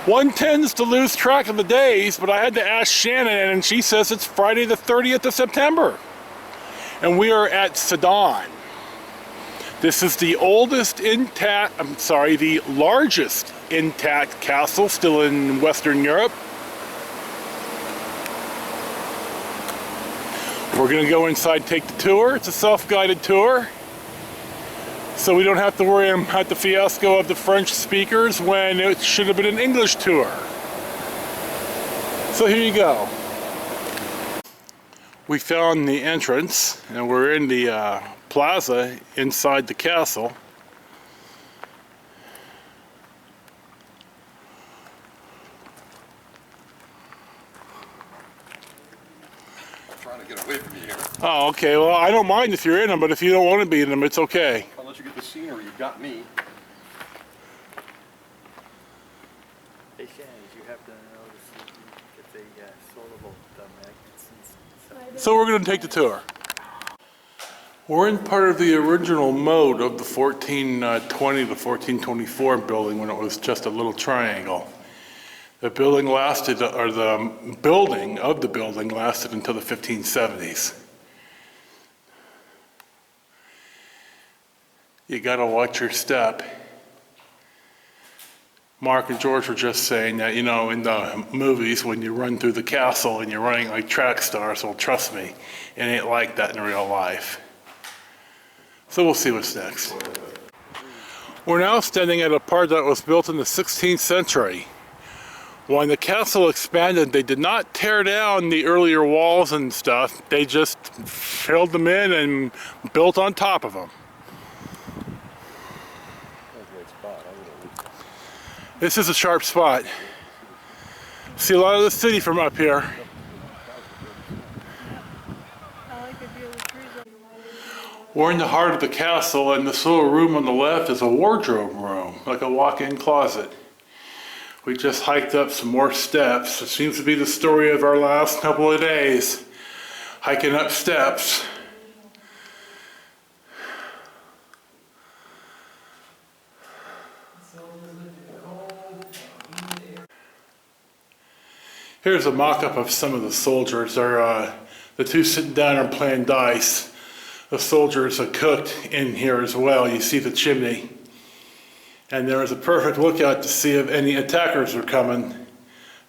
One tends to lose track of the days, but I had to ask Shannon, and she says it's Friday the 30th of September. And we are at Sedan. This is the oldest intact, the largest intact castle still in Western Europe. We're going to go inside, take the tour. It's a self-guided tour, so we don't have to worry about the fiasco of the French speakers when it should have been an English tour. So here you go. We found the entrance, and we're in the plaza inside the castle. Trying to get away from you here. Oh, okay. Well, I don't mind if you're in them, but if you don't want to be in them, it's okay. I'll let you get the scenery. You've got me. Hey Shannon, you have to notice if they soloable magnets. So we're going to take the tour. We're in part of the original mode of the 1420 to 1424 building when it was just a little triangle. The building lasted, or the building of the building lasted until the 1570s. You gotta watch your step. Mark and George were just saying that, you know, in the movies when you run through the castle and you're running like track stars, well, trust me, it ain't like that in real life. So we'll see what's next. We're now standing at a part that was built in the 16th century. When the castle expanded, they did not tear down the earlier walls and stuff. They just filled them in and built on top of them. This is a sharp spot. See a lot of the city from up here. We're in the heart of the castle, and this little room on the left is a wardrobe room, like a walk-in closet. We just hiked up some more steps. It seems to be the story of our last couple of days, hiking up steps. Here's a mock-up of some of the soldiers. They're the two sitting down and playing dice. The soldiers are cooked in here as well. You see the chimney. And there is a perfect lookout to see if any attackers are coming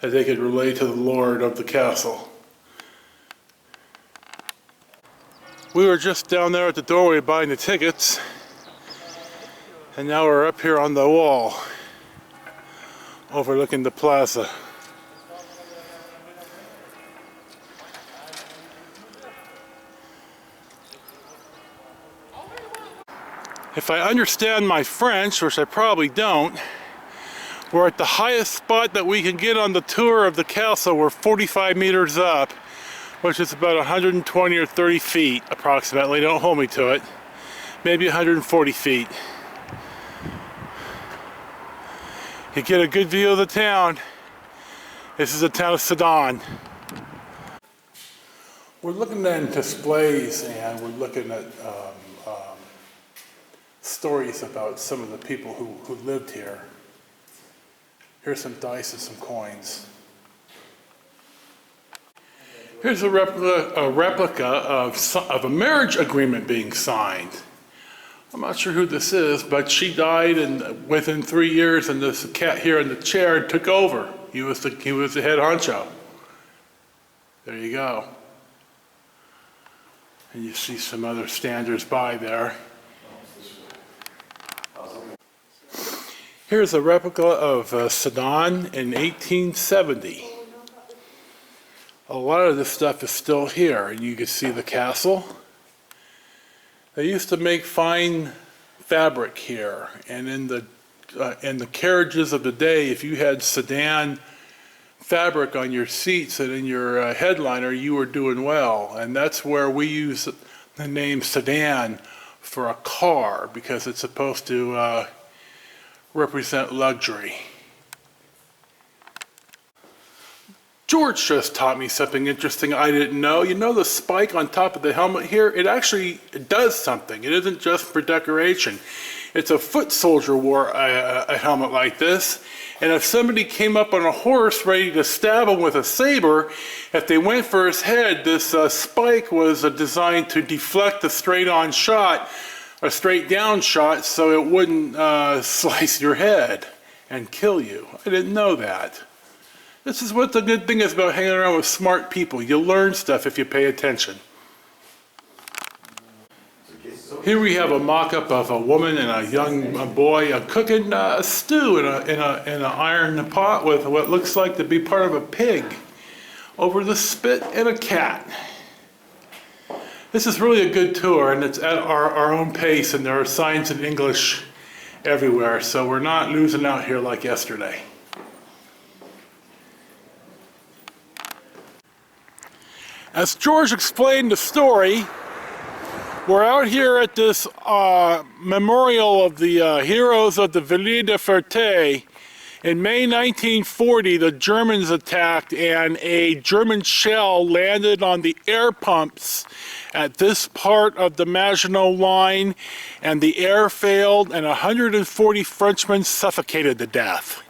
that they could relay to the lord of the castle. We were just down there at the doorway buying the tickets, and now we're up here on the wall overlooking the plaza. If I understand my French, which I probably don't, we're at the highest spot that we can get on the tour of the castle. We're 45 meters up, which is about 120 or 30 feet approximately. Don't hold me to it. Maybe 140 feet. You get a good view of the town. This is the town of Sedan. We're looking at displays, and we're looking at stories about some of the people who lived here. Here's some dice and some coins. Here's a replica of a marriage agreement being signed. I'm not sure who this is, but she died, and within 3 years, and this cat here in the chair took over. He was the head honcho. There you go. And you see some other standers by there. Here's a replica of Sedan in 1870. A lot of this stuff is still here, and you can see the castle. They used to make fine fabric here, and in the carriages of the day, if you had Sedan fabric on your seats and in your headliner, you were doing well. And that's where we use the name Sedan for a car, because it's supposed to represent luxury. George just taught me something interesting I didn't know. You know the spike on top of the helmet here? It actually does something. It isn't just for decoration. It's a foot soldier wore a helmet like this. And if somebody came up on a horse ready to stab him with a saber, if they went for his head, this spike was designed to deflect a straight-on shot, a straight-down shot, so it wouldn't slice your head and kill you. I didn't know that. This is what the good thing is about hanging around with smart people. You learn stuff if you pay attention. Here we have a mock-up of a woman and a young boy cooking a stew in an iron pot with what looks like to be part of a pig over the spit and a cat. This is really a good tour, and it's at our own pace, and there are signs in English everywhere, so we're not losing out here like yesterday. As George explained the story, we're out here at this memorial of the heroes of the Ville de Fuerte. In May 1940, the Germans attacked and a German shell landed on the air pumps at this part of the Maginot Line, and the air failed and 140 Frenchmen suffocated to death.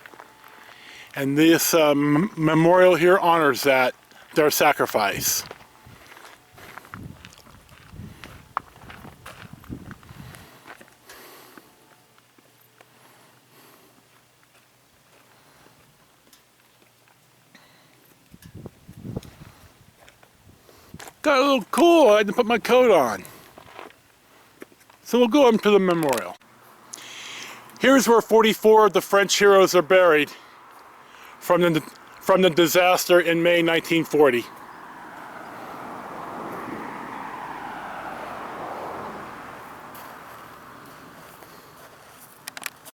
And this memorial here honors that, their sacrifice. Got a little cool, I had to put my coat on. So we'll go up to the memorial. Here's where 44 of the French heroes are buried from the disaster in May 1940.